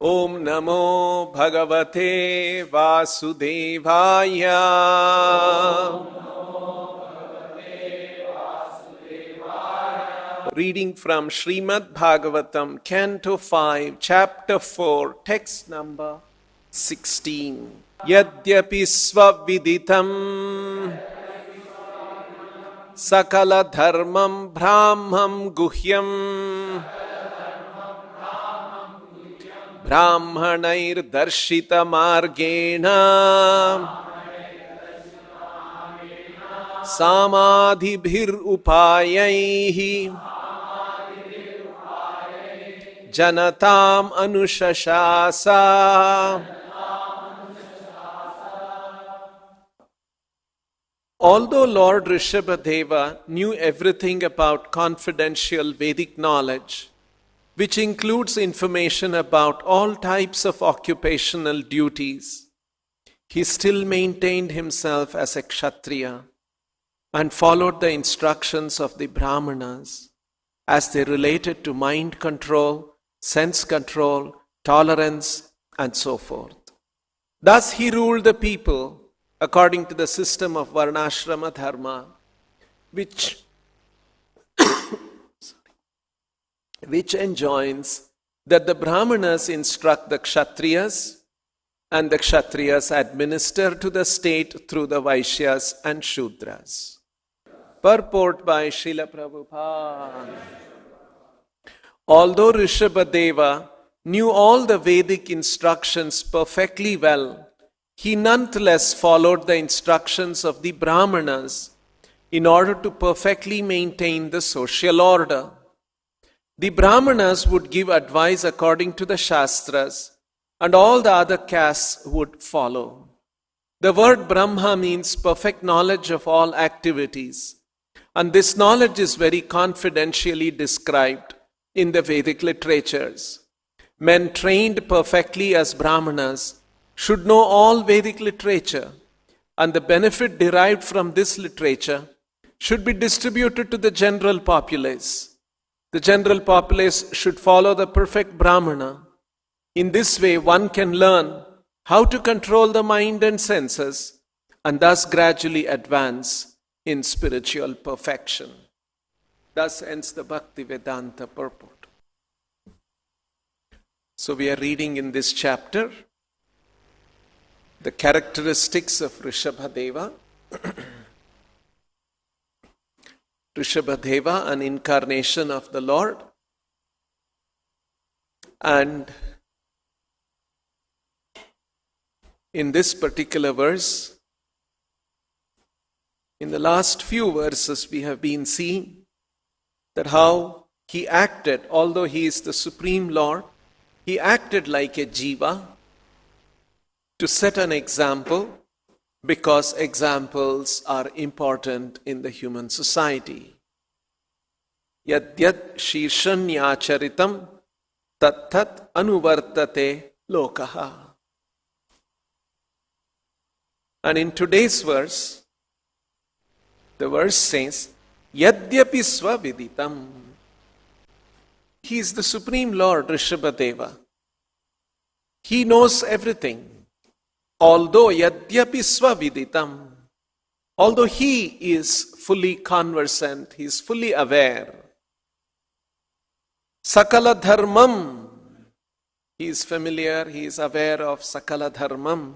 Om Namo Bhagavate Vasudevaya. Reading from Srimad-Bhagavatam, Canto 5, Chapter 4, Text number 16. Yadyapi svaviditam sakala dharmam brahmam guhyam brahmanair darshita margena samadhibhir upayaihi janatam anushashasa. Although Lord Rishabhadeva knew everything about confidential Vedic knowledge, which includes information about all types of occupational duties, he still maintained himself as a Kshatriya and followed the instructions of the Brahmanas as they related to mind control, sense control, tolerance, and so forth. Thus he ruled the people according to the system of Varnashrama Dharma, which enjoins that the Brahmanas instruct the Kshatriyas and the Kshatriyas administer to the state through the Vaishyas and Shudras. Purport by Srila Prabhupada. Although Rishabhadeva knew all the Vedic instructions perfectly well, he nonetheless followed the instructions of the Brahmanas in order to perfectly maintain the social order. The Brahmanas would give advice according to the Shastras, and all the other castes would follow. The word Brahma means perfect knowledge of all activities, and this knowledge is very confidentially described in the Vedic literatures. Men trained perfectly as Brahmanas should know all Vedic literature, and the benefit derived from this literature should be distributed to the general populace. The general populace should follow the perfect Brahmana. In this way, one can learn how to control the mind and senses and thus gradually advance in spiritual perfection. Thus ends the Bhaktivedanta purport. So we are reading in this chapter the characteristics of Rishabhadeva. Rishabhadeva, an incarnation of the Lord. And in this particular verse, in the last few verses, we have been seeing that how he acted, although he is the Supreme Lord, he acted like a jiva to set an example, because examples are important in the human society. Yad yad shirshanyacharitam tat tat anuvartate lokaha. And in today's verse, the verse says, Yadyapi svaviditam. He is the Supreme Lord, Rishabhadeva. He knows everything. Although yadyapi svaviditam, although he is fully conversant, he is fully aware. Sakala dharmam, he is familiar, he is aware of sakala dharmam.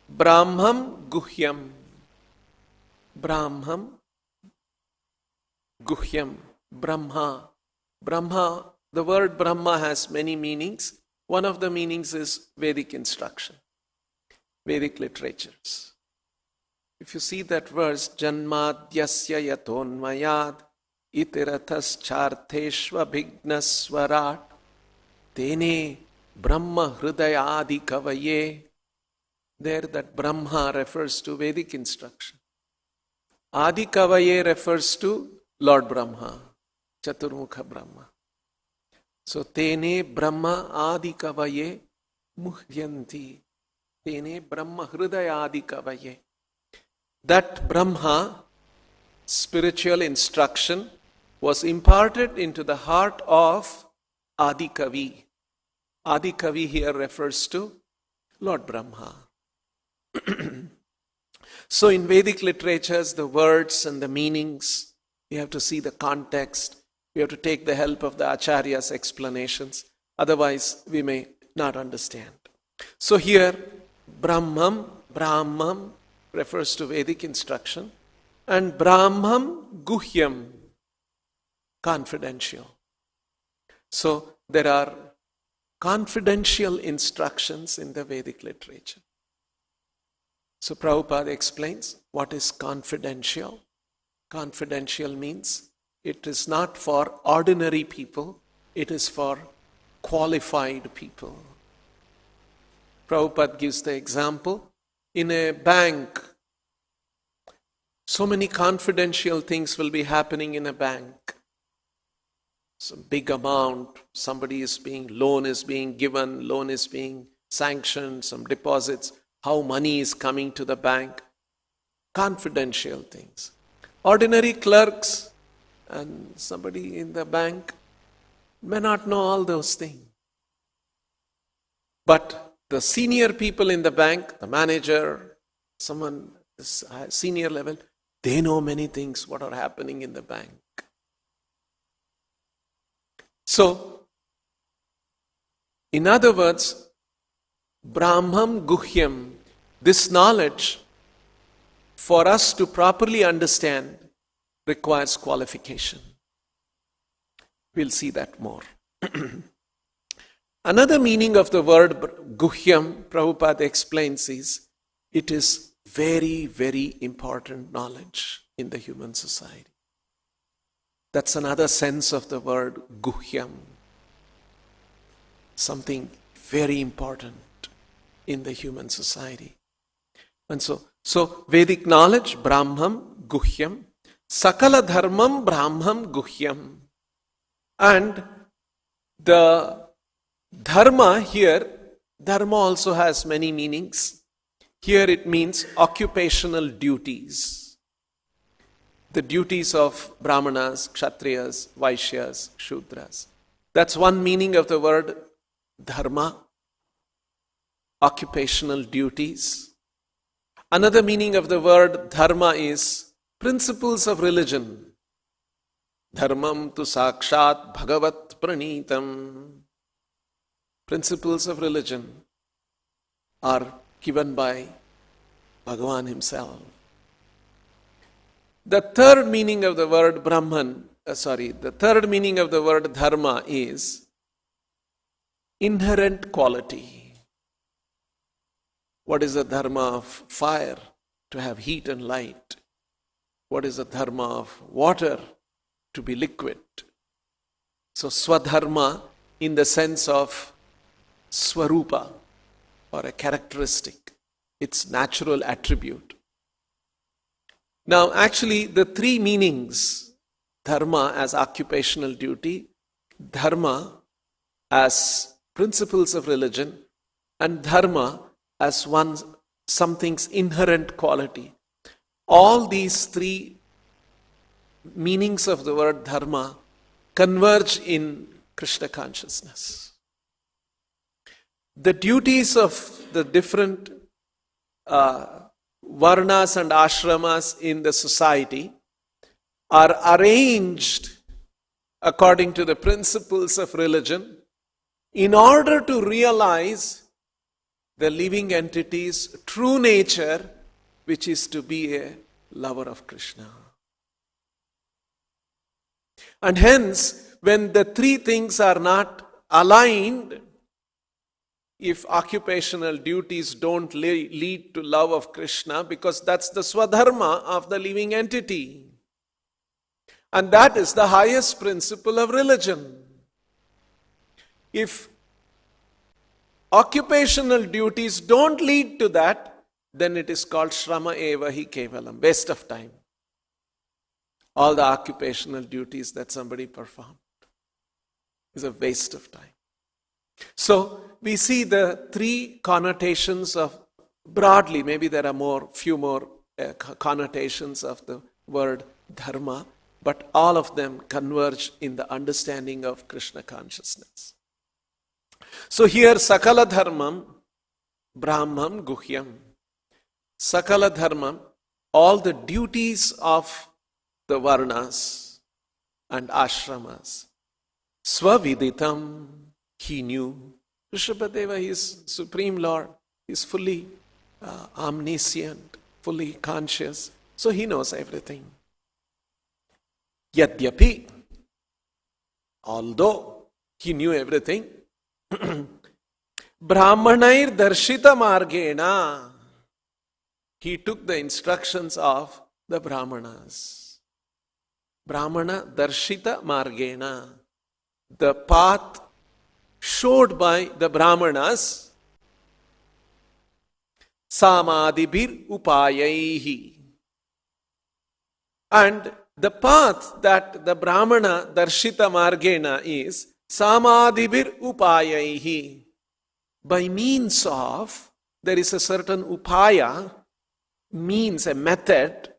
Brahmam guhyam, Brahmam guhyam, Brahma. Brahma, the word Brahma has many meanings. One of the meanings is Vedic instruction, Vedic literatures. If you see that verse, Janmadyasya yatonmayad itiratas charteshva bhignaswarat tene Brahma hridayadi kavaye. There that Brahma refers to Vedic instruction. Adi kavaye refers to Lord Brahma, Chaturmukha Brahma. So tene Brahma adi kavaye muhyanti. Tene Brahma hridayadi kavaye. That Brahma, spiritual instruction, was imparted into the heart of Adi Kavi. Adi Kavi here refers to Lord Brahma. So in Vedic literatures, the words and the meanings, you have to see the context. We have to take the help of the Acharya's explanations. Otherwise, we may not understand. So here, Brahmam refers to Vedic instruction, and Brahmam Guhyam, confidential. So there are confidential instructions in the Vedic literature. So Prabhupada explains what is confidential. Confidential means it is not for ordinary people, it is for qualified people. Prabhupada gives the example, in a bank, so many confidential things will be happening in a bank. Some big amount, loan is being given, loan is being sanctioned, some deposits, how money is coming to the bank, confidential things. Ordinary clerks and somebody in the bank may not know all those things. But the senior people in the bank, the manager, someone senior level, they know many things what are happening in the bank. So, in other words, Brahmam Guhyam, this knowledge, for us to properly understand, requires qualification. We'll see that more. Another meaning of the word Guhyam, Prabhupada explains, is it is very, very important knowledge in the human society. That's another sense of the word Guhyam. Something very important in the human society. And so Vedic knowledge, Brahmam Guhyam, Sakala Dharmam Brahmam Guhyam. And the dharma here, dharma also has many meanings. Here it means occupational duties. The duties of Brahmanas, Kshatriyas, Vaishyas, Shudras. That's one meaning of the word dharma, occupational duties. Another meaning of the word dharma is principles of religion. Dharmam tu sakshat bhagavat pranitam. Principles of religion are given by Bhagavan himself. The third meaning of the word the third meaning of the word dharma is inherent quality. What is the dharma of fire? To have heat and light. What is the dharma of water? To be liquid. So swadharma in the sense of swarupa, or a characteristic, its natural attribute. Now actually the three meanings, dharma as occupational duty, dharma as principles of religion, and dharma as something's inherent quality. All these three meanings of the word dharma converge in Krishna consciousness. The duties of the different varnas and ashramas in the society are arranged according to the principles of religion in order to realize the living entity's true nature, which is to be a lover of Krishna. And hence, when the three things are not aligned, if occupational duties don't lead to love of Krishna, because that's the swadharma of the living entity. And that is the highest principle of religion. If occupational duties don't lead to that, then it is called shrama eva hi kevalam, waste of time. All the occupational duties that somebody performed is a waste of time. So we see the three connotations of, broadly, maybe there are few more connotations of the word dharma, but all of them converge in the understanding of Krishna consciousness. So here Sakala Dharmam, Brahmam Guhyam. Sakala Dharmam, all the duties of the Varnas and Ashramas. Swaviditam, he knew. Rishabhadeva, he is Supreme Lord. He is fully omniscient, fully conscious. So he knows everything. Yadyapi, although he knew everything, Brahmanair darshita margena, he took the instructions of the Brahmanas. Brahmana darshita margena, the path showed by the Brahmanas, samadhibhir upayaihi. And the path that the Brahmana darshita margena is samadhibhir upayaihi. By means of, there is a certain upaya, means a method,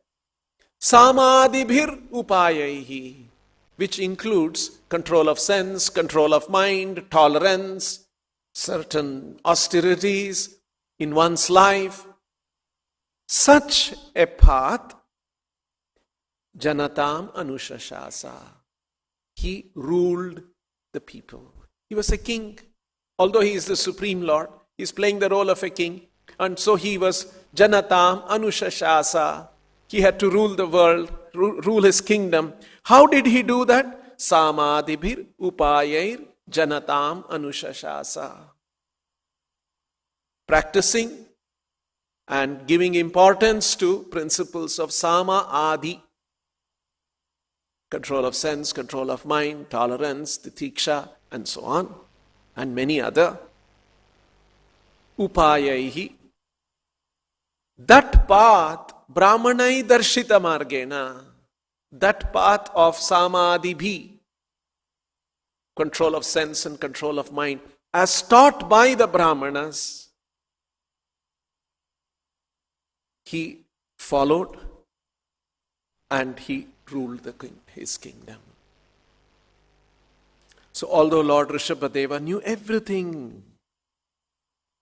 samadhibhir upayaihi, which includes control of sense, control of mind, tolerance, certain austerities in one's life. Such a path, Janatam Anushashasa. He ruled the people. He was a king. Although he is the Supreme Lord, he is playing the role of a king. And so he was Janatam Anushashasa. He had to rule the world, rule his kingdom. How did he do that? Samadhibhir upayair janatam anushashasa. Practicing and giving importance to principles of sama adi. Control of sense, control of mind, tolerance, titiksha, and so on. And many other. Upayaihi. That path, Brahmanai darshita margena, that path of samadhibhi, control of sense and control of mind, as taught by the Brahmanas, he followed and he ruled his kingdom. So although Lord Rishabhadeva knew everything,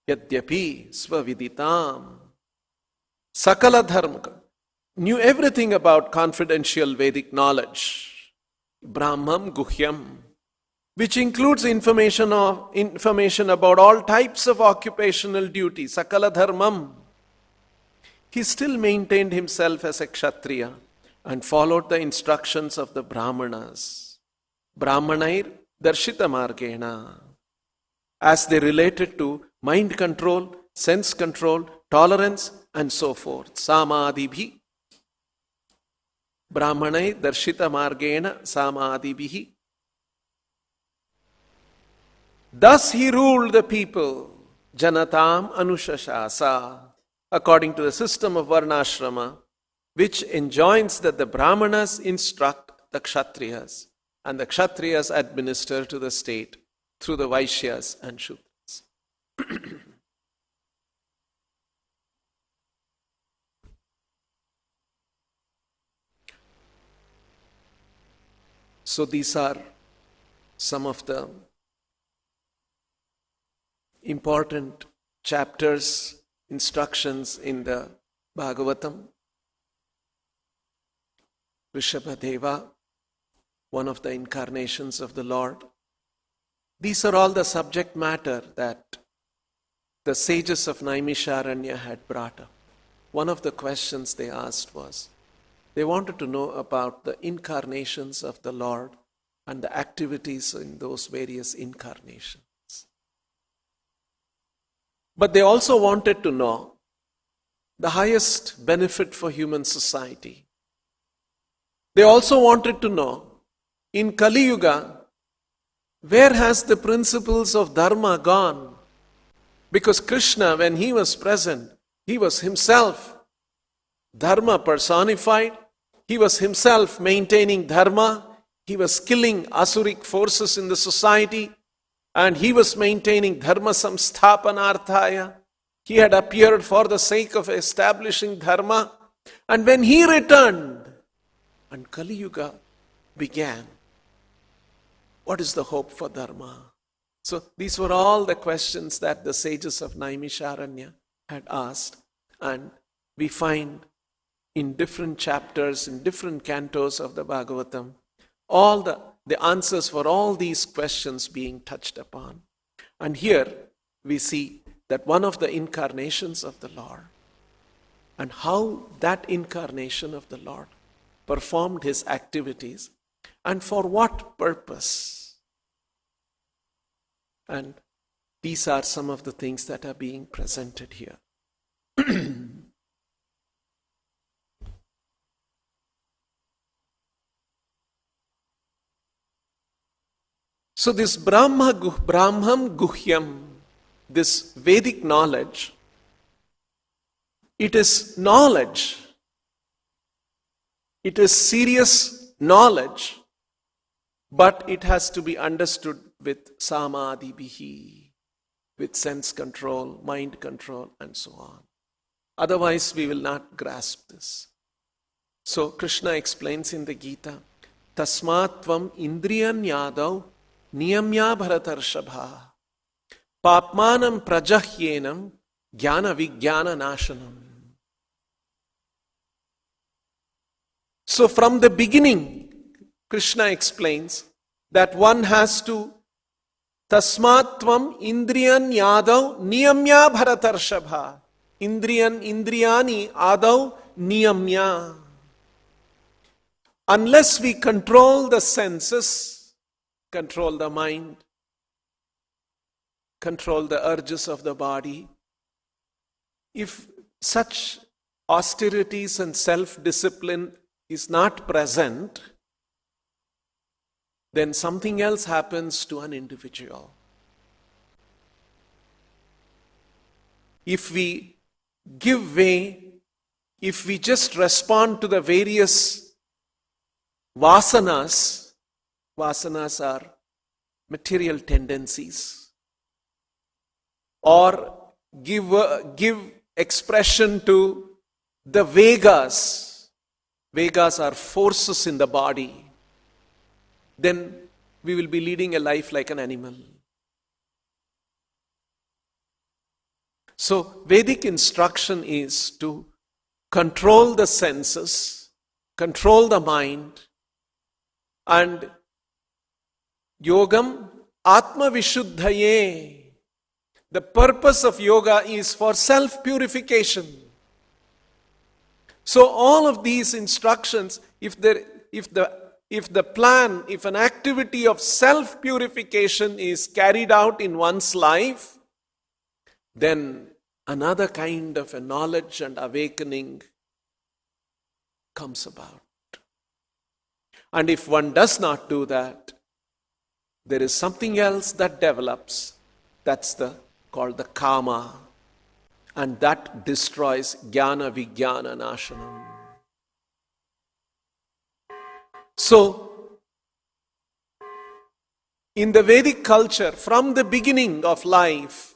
yadyapi svaviditam, sakala dharma, knew everything about confidential Vedic knowledge, Brahmam Guhyam, which includes information about all types of occupational duty, Sakala Dharmam. He still maintained himself as a Kshatriya and followed the instructions of the Brahmanas. Brahmanair Darshita Margena, as they related to mind control, sense control, tolerance, and so forth. Samadhibhi. Brahmanai Darshita Margena Samadhibhi. Thus he ruled the people, Janatam Anushashasa, according to the system of Varnashrama, which enjoins that the Brahmanas instruct the Kshatriyas, and the Kshatriyas administer to the state through the Vaishyas and Shudras. So these are some of the important chapters, instructions in the Bhagavatam. Rishabhadeva, one of the incarnations of the Lord. These are all the subject matter that the sages of Naimisharanya had brought up. One of the questions they asked was, they wanted to know about the incarnations of the Lord and the activities in those various incarnations. But they also wanted to know the highest benefit for human society. They also wanted to know, in Kali Yuga, where has the principles of dharma gone? Because Krishna, when he was present, he was himself dharma personified. He was himself maintaining dharma. He was killing asuric forces in the society. And he was maintaining dharma samsthapanarthaya. He had appeared for the sake of establishing dharma. And when he returned, and Kali Yuga began, what is the hope for dharma? So these were all the questions that the sages of Naimisharanya had asked, and we find in different chapters, in different cantos of the Bhagavatam, all the answers for all these questions being touched upon. And here we see that one of the incarnations of the Lord, and how that incarnation of the Lord performed his activities, and for what purpose. And these are some of the things that are being presented here. So this Brahmam Guhyam, this Vedic knowledge, it is knowledge. It is serious knowledge, but it has to be understood with samadhi, with sense control, mind control, and so on. Otherwise, we will not grasp this. So Krishna explains in the Gita, Tasmatvam indriyan yadav niyamya bharatarshabha papmanam prajahyenam jnana vijnana nashanam. So from the beginning, Krishna explains that one has to Tasmatvam indriyan yadav niyamya bharatarshabha. Indriyani adav niyamya. Unless we control the senses, control the mind, control the urges of the body, if such austerities and self-discipline is not present, then something else happens to an individual. If we give way, if we just respond to the various vasanas are material tendencies, or give expression to the Vegas are forces in the body, then we will be leading a life like an animal. So Vedic instruction is to control the senses, control the mind, and yogam atma vishuddhaye. The purpose of yoga is for self-purification. So all of these instructions, if an activity of self-purification is carried out in one's life, then another kind of a knowledge and awakening comes about. And if one does not do that, there is something else that develops. That's called the kama. And that destroys jnana vijnana nashanam. So, in the Vedic culture, from the beginning of life,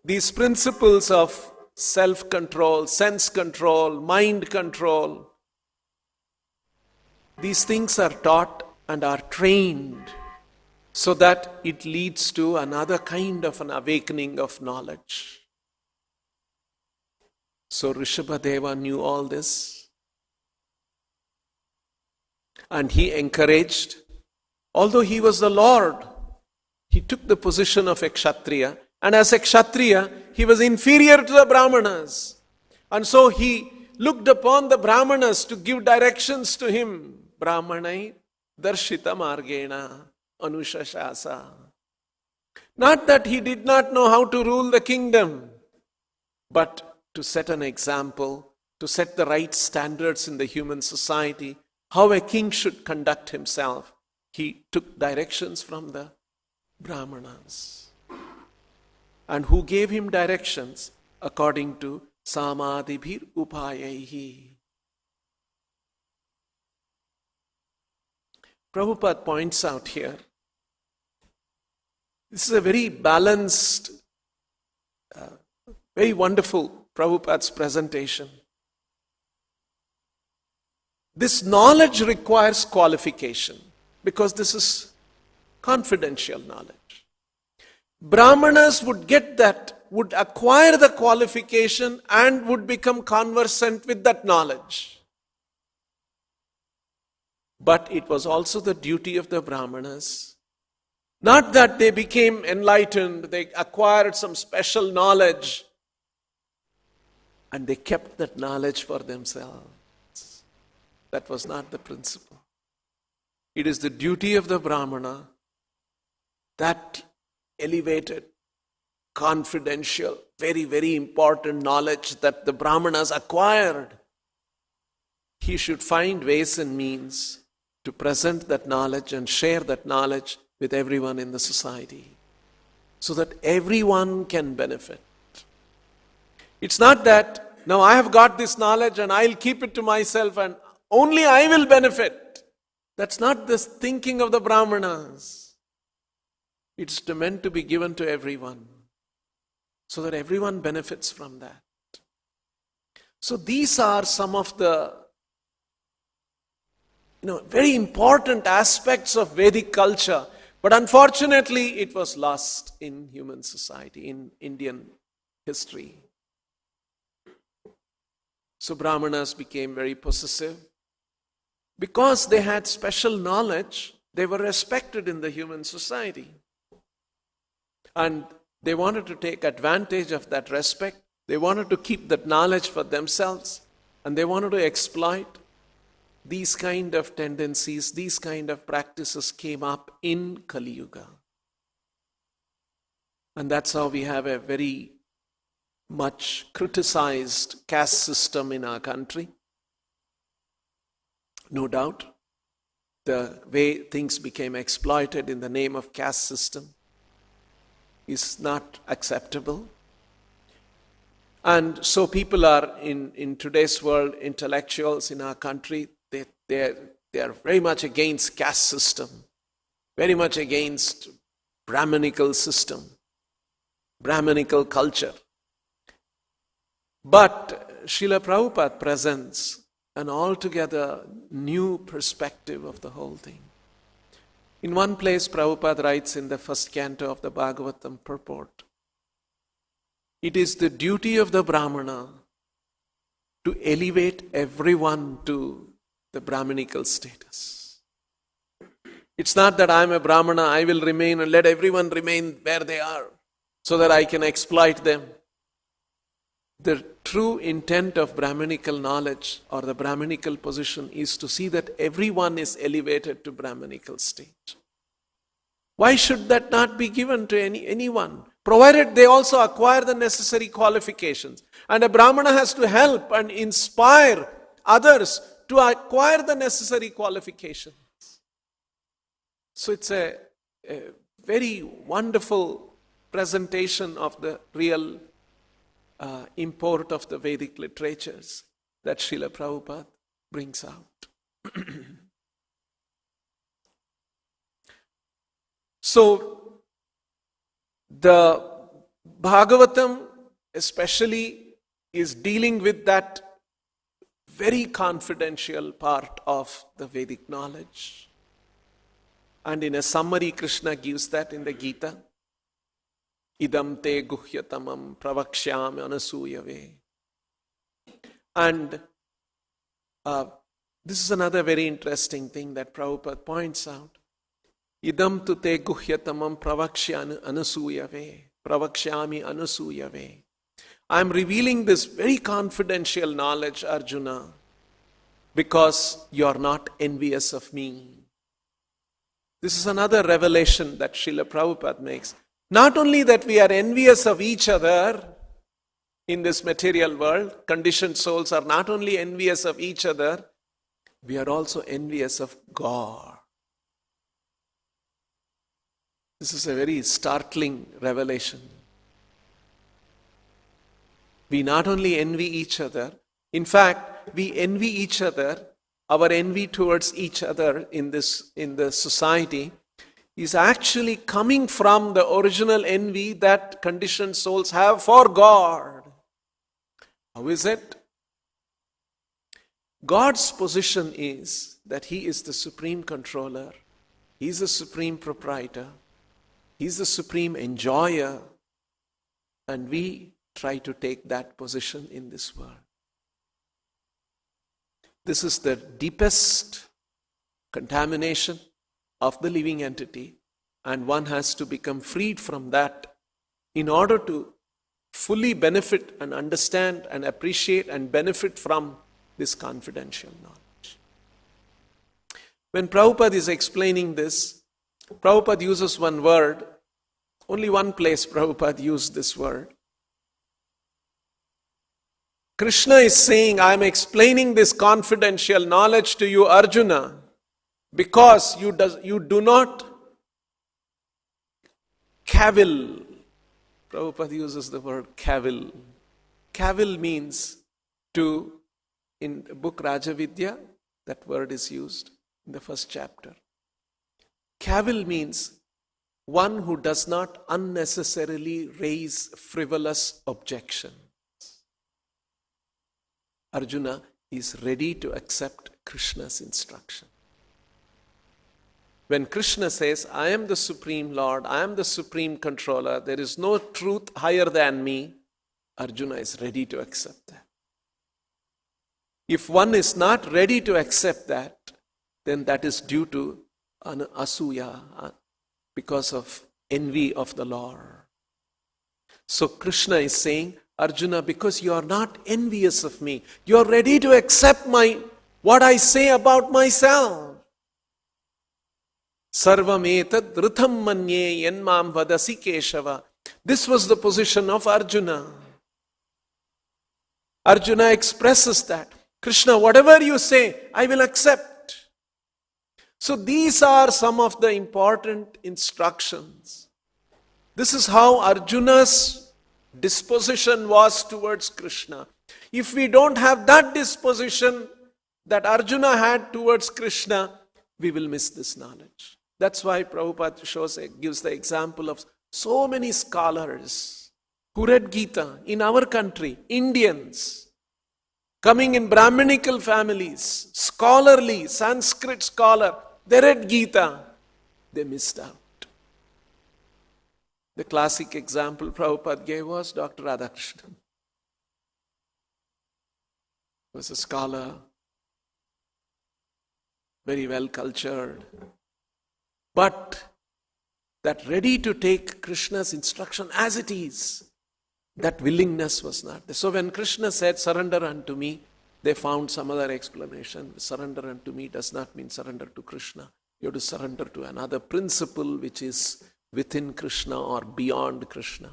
these principles of self-control, sense control, mind control, these things are taught and are trained so that it leads to another kind of an awakening of knowledge. So Rishabhadeva knew all this, and he encouraged, although he was the Lord, he took the position of a Kshatriya, and as a Kshatriya, he was inferior to the Brahmanas. And so he looked upon the Brahmanas to give directions to him. Brahmanai darshita margena anushashasa. Not that he did not know how to rule the kingdom, but to set an example, to set the right standards in the human society, how a king should conduct himself. He took directions from the Brahmanas. And who gave him directions? According to samadhibhir upayaihi. Prabhupada points out here, this is a very balanced, very wonderful Prabhupada's presentation. This knowledge requires qualification because this is confidential knowledge. Brahmanas would get that, would acquire the qualification and would become conversant with that knowledge. But it was also the duty of the Brahmanas, not that they became enlightened, they acquired some special knowledge and they kept that knowledge for themselves. That was not the principle. It is the duty of the Brahmana, that elevated, confidential, very, very important knowledge that the Brahmanas acquired. He should find ways and means to present that knowledge and share that knowledge with everyone in the society, so that everyone can benefit. It's not that, now I have got this knowledge and I'll keep it to myself and only I will benefit. That's not the thinking of the Brahmanas. It's meant to be given to everyone, so that everyone benefits from that. So these are some of the very important aspects of Vedic culture. But unfortunately, it was lost in human society, in Indian history. So Brahmanas became very possessive. Because they had special knowledge, they were respected in the human society. And they wanted to take advantage of that respect. They wanted to keep that knowledge for themselves. And they wanted to exploit. These kind of tendencies, these kind of practices came up in Kali Yuga. And that's how we have a very much criticized caste system in our country. No doubt, the way things became exploited in the name of caste system is not acceptable. And so people are in today's world, intellectuals in our country, they are very much against caste system, very much against Brahminical system, Brahminical culture. But Srila Prabhupada presents an altogether new perspective of the whole thing. In one place, Prabhupada writes in the first canto of the Bhagavatam purport, it is the duty of the Brahmana to elevate everyone to the Brahminical status. It's not that I'm a Brahmana, I will remain and let everyone remain where they are so that I can exploit them. The true intent of Brahminical knowledge or the Brahminical position is to see that everyone is elevated to Brahminical stage. Why should that not be given to anyone? Provided they also acquire the necessary qualifications. And a Brahmana has to help and inspire others to acquire the necessary qualifications. So it's a very wonderful presentation of the real import of the Vedic literatures that Srila Prabhupada brings out. So the Bhagavatam especially is dealing with that very confidential part of the Vedic knowledge. And in a summary, Krishna gives that in the Gita. Idam te guhyatamam pravakshyam anasuyave. And this is another very interesting thing that Prabhupada points out. Idam tu te guhyatamam pravakshyam anasuyave. Pravakshyami anasuyave. I am revealing this very confidential knowledge, Arjuna, because you are not envious of me. This is another revelation that Srila Prabhupada makes. Not only that we are envious of each other in this material world, conditioned souls are not only envious of each other, we are also envious of God. This is a very startling revelation. We not only envy each other, in fact, we envy each other. Our envy towards each other in the society is actually coming from the original envy that conditioned souls have for God. How is it? God's position is that He is the supreme controller. He is the supreme proprietor. He's the supreme enjoyer, and we try to take that position in this world. This is the deepest contamination of the living entity, and one has to become freed from that in order to fully benefit and understand and appreciate and benefit from this confidential knowledge. When Prabhupada is explaining this, Prabhupada uses one word. Only one place Prabhupada used this word. Krishna is saying, I am explaining this confidential knowledge to you, Arjuna, because you do not cavil. Prabhupada uses the word cavil. Cavil means to, in the book Rajavidya, that word is used in the first chapter. Cavil means one who does not unnecessarily raise frivolous objections. Arjuna is ready to accept Krishna's instruction. When Krishna says, I am the Supreme Lord, I am the Supreme Controller, there is no truth higher than me, Arjuna is ready to accept that. If one is not ready to accept that, then that is due to an asuya, because of envy of the Lord. So Krishna is saying, Arjuna, because you are not envious of me, you are ready to accept what I say about myself. Sarvam etad ritham manye yenmam vadasi Keshava. This was the position of Arjuna. Arjuna expresses that. Krishna, whatever you say, I will accept. So these are some of the important instructions. This is how Arjuna's disposition was towards Krishna. If we don't have that disposition that Arjuna had towards Krishna, we will miss this knowledge. That's why Prabhupada gives the example of so many scholars who read Gita in our country, Indians, coming in Brahminical families, scholarly, Sanskrit scholar, they read Gita, they missed out. The classic example Prabhupada gave was Dr. Radhakrishnan. He was a scholar, very well cultured, but that ready to take Krishna's instruction as it is, that willingness was not there. So when Krishna said, surrender unto me, they found some other explanation. Surrender unto me does not mean surrender to Krishna. You have to surrender to another principle which is within Krishna or beyond Krishna.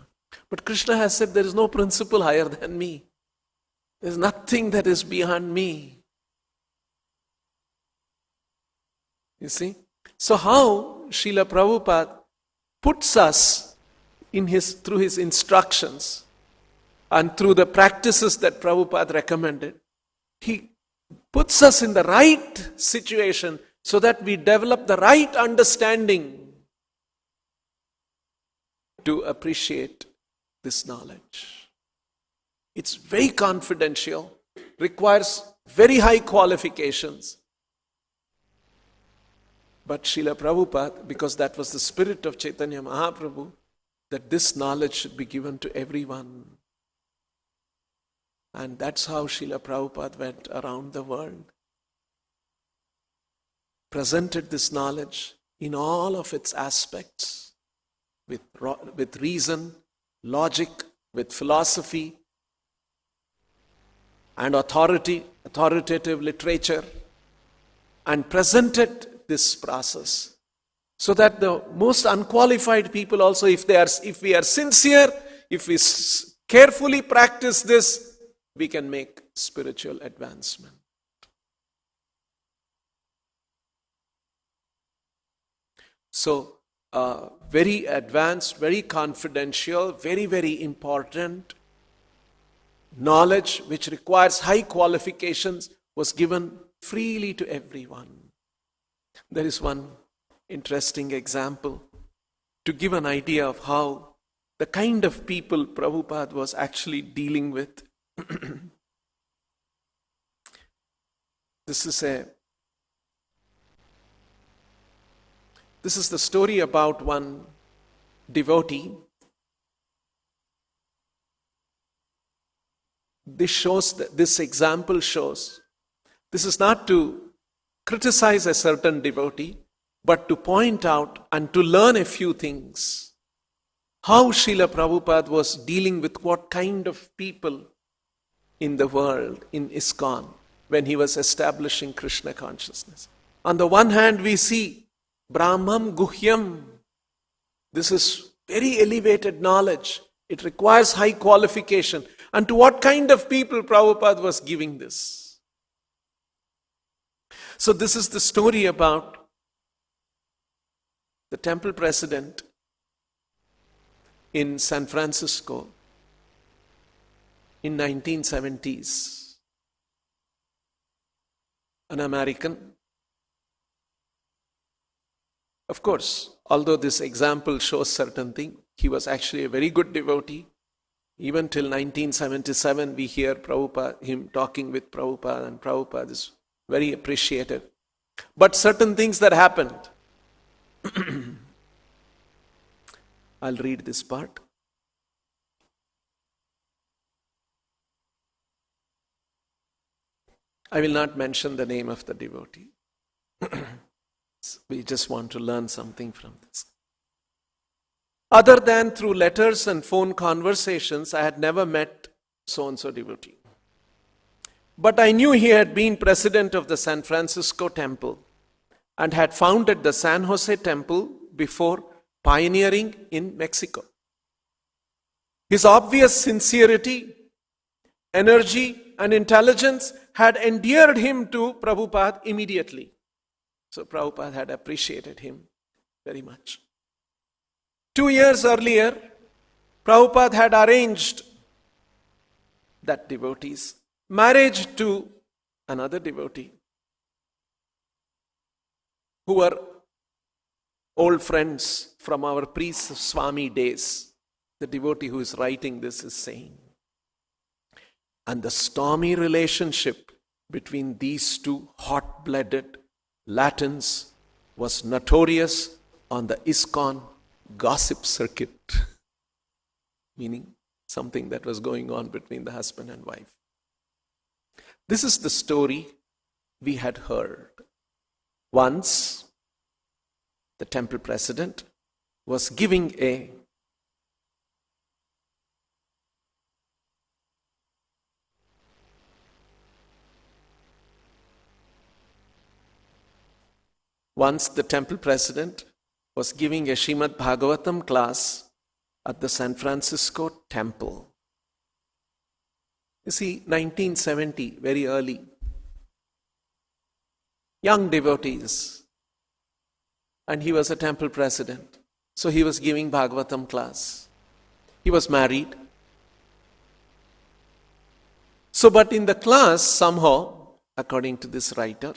But Krishna has said there is no principle higher than me. There is nothing that is beyond me. You see? So how Srila Prabhupada puts us through his instructions and through the practices that Prabhupada recommended, he puts us in the right situation so that we develop the right understanding to appreciate this knowledge. It's very confidential, requires very high qualifications. But Srila Prabhupada, because that was the spirit of Chaitanya Mahaprabhu, that this knowledge should be given to everyone. And that's how Srila Prabhupada went around the world. Presented this knowledge in all of its aspects, with reason, logic, with philosophy, and authoritative literature, and presented this process so that the most unqualified people also, if we are sincere, if we carefully practice this, we can make spiritual advancement. So, very advanced, very confidential, very, very important knowledge which requires high qualifications was given freely to everyone. There is one interesting example to give an idea of how the kind of people Prabhupada was actually dealing with. This is the story about one devotee, this example shows, this is not to criticize a certain devotee, but to point out and to learn a few things. How Srila Prabhupada was dealing with what kind of people in the world, in ISKCON, when he was establishing Krishna consciousness. On the one hand, we see Brahmam Guhyam. This is very elevated knowledge. It requires high qualification. And to what kind of people Prabhupada was giving this? So this is the story about the temple president in San Francisco in 1970s. An American. Of course, although this example shows certain things, he was actually a very good devotee. Even till 1977, we hear Prabhupada, him talking with Prabhupada, and Prabhupada is very appreciative. But certain things that happened. I'll read this part. I will not mention the name of the devotee. We just want to learn something from this. Other than through letters and phone conversations, I had never met so-and-so devotee. But I knew he had been president of the San Francisco temple and had founded the San Jose temple before pioneering in Mexico. His obvious sincerity, energy, and intelligence had endeared him to Prabhupada immediately. So Prabhupada had appreciated him very much. 2 years earlier, Prabhupada had arranged that devotee's marriage to another devotee who were old friends from our pre-Swami days. The devotee who is writing this is saying. And the stormy relationship between these two hot-blooded Latins was notorious on the ISKCON gossip circuit, meaning something that was going on between the husband and wife. This is the story we had heard. Once, the temple president was giving a Srimad-Bhagavatam class at the San Francisco temple. You see, 1970, very early. Young devotees. And he was a temple president. So he was giving Bhagavatam class. He was married. So, but in the class, somehow, according to this writer,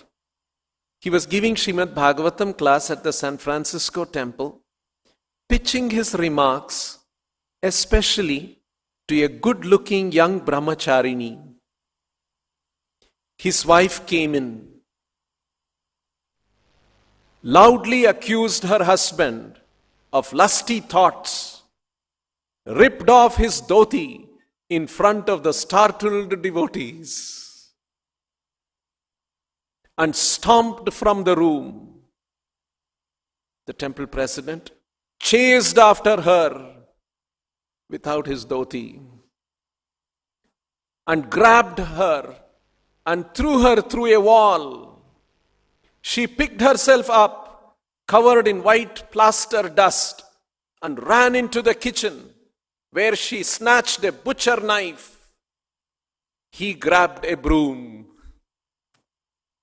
he was giving Srimad-Bhagavatam class at the San Francisco temple, pitching his remarks, especially to a good-looking young brahmacharini. His wife came in, loudly accused her husband of lusty thoughts, ripped off his dhoti in front of the startled devotees, and stomped from the room. The temple president chased after her without his dhoti and grabbed her and threw her through a wall. She picked herself up, covered in white plaster dust, and ran into the kitchen, where she snatched a butcher knife. He grabbed a broom.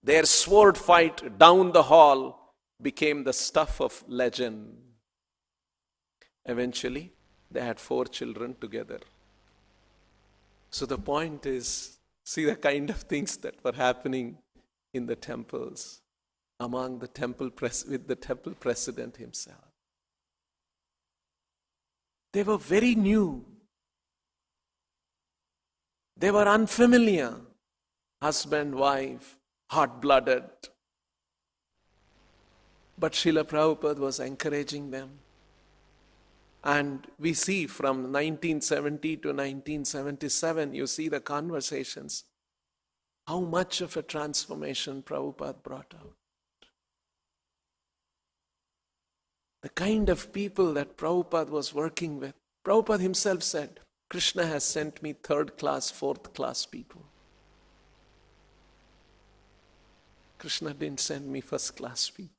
Their sword fight down the hall became the stuff of legend. Eventually, they had 4 children together. So the point is, see the kind of things that were happening in the temples, among the temple with the temple president himself. They were very new. They were unfamiliar. Husband, wife, hot-blooded. But Srila Prabhupada was encouraging them And we see from 1970 to 1977, you see the conversations, how much of a transformation Prabhupada brought out. The kind of people that Prabhupada was working with. Prabhupada himself said, Krishna has sent me third class, fourth class people. Krishna didn't send me first class people.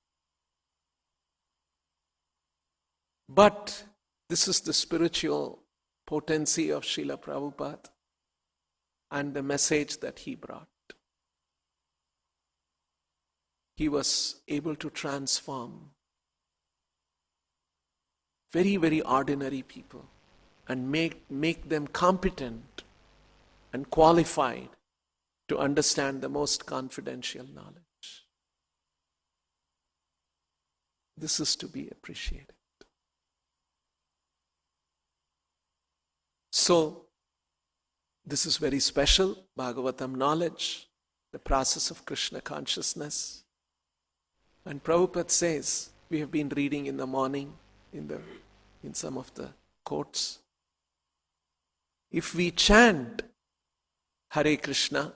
But this is the spiritual potency of Srila Prabhupada and the message that he brought. He was able to transform very, very ordinary people and make them competent and qualified to understand the most confidential knowledge. This is to be appreciated. So, this is very special, Bhagavatam knowledge, the process of Krishna consciousness. And Prabhupada says, we have been reading in the morning, in some of the quotes, if we chant Hare Krishna,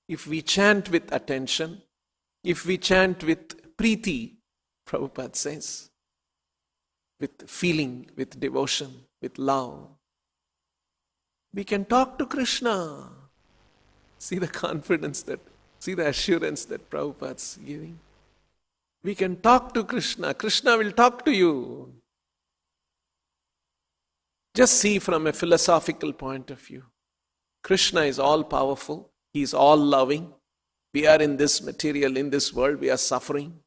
if we chant with attention, if we chant with priti, Prabhupada says, with feeling, with devotion, with love, we can talk to Krishna. See the confidence see the assurance that Prabhupada's giving. We can talk to Krishna. Krishna will talk to you. Just see from a philosophical point of view. Krishna is all powerful. He is all loving. We are in this material, in this world, we are suffering.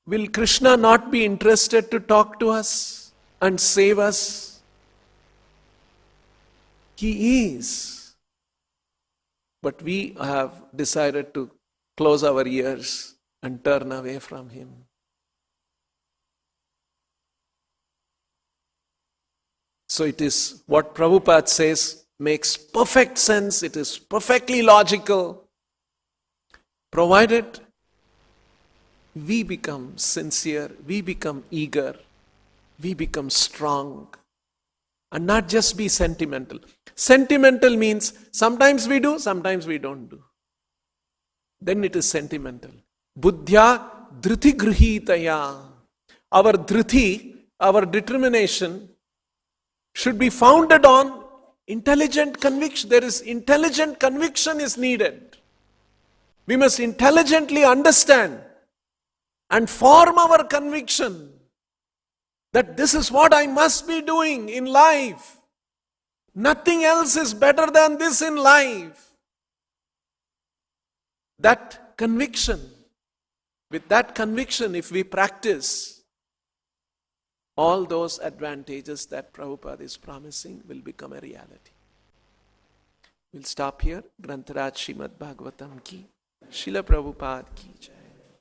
Will Krishna not be interested to talk to us and save us? He is. But we have decided to close our ears and turn away from Him. So it is what Prabhupada says makes perfect sense, it is perfectly logical, provided we become sincere, we become eager, we become strong, and not just be sentimental. Sentimental means sometimes we do, sometimes we don't do. Then it is sentimental. Buddhya dhriti grihitaya. Our dhriti, our determination, should be founded on intelligent conviction. There is intelligent conviction is needed. We must intelligently understand and form our conviction that this is what I must be doing in life. Nothing else is better than this in life. That conviction, with that conviction, if we practice, all those advantages that Prabhupada is promising will become a reality. We'll stop here. Grantaraj Srimad-Bhagavatam ki, Srila Prabhupada ki jai.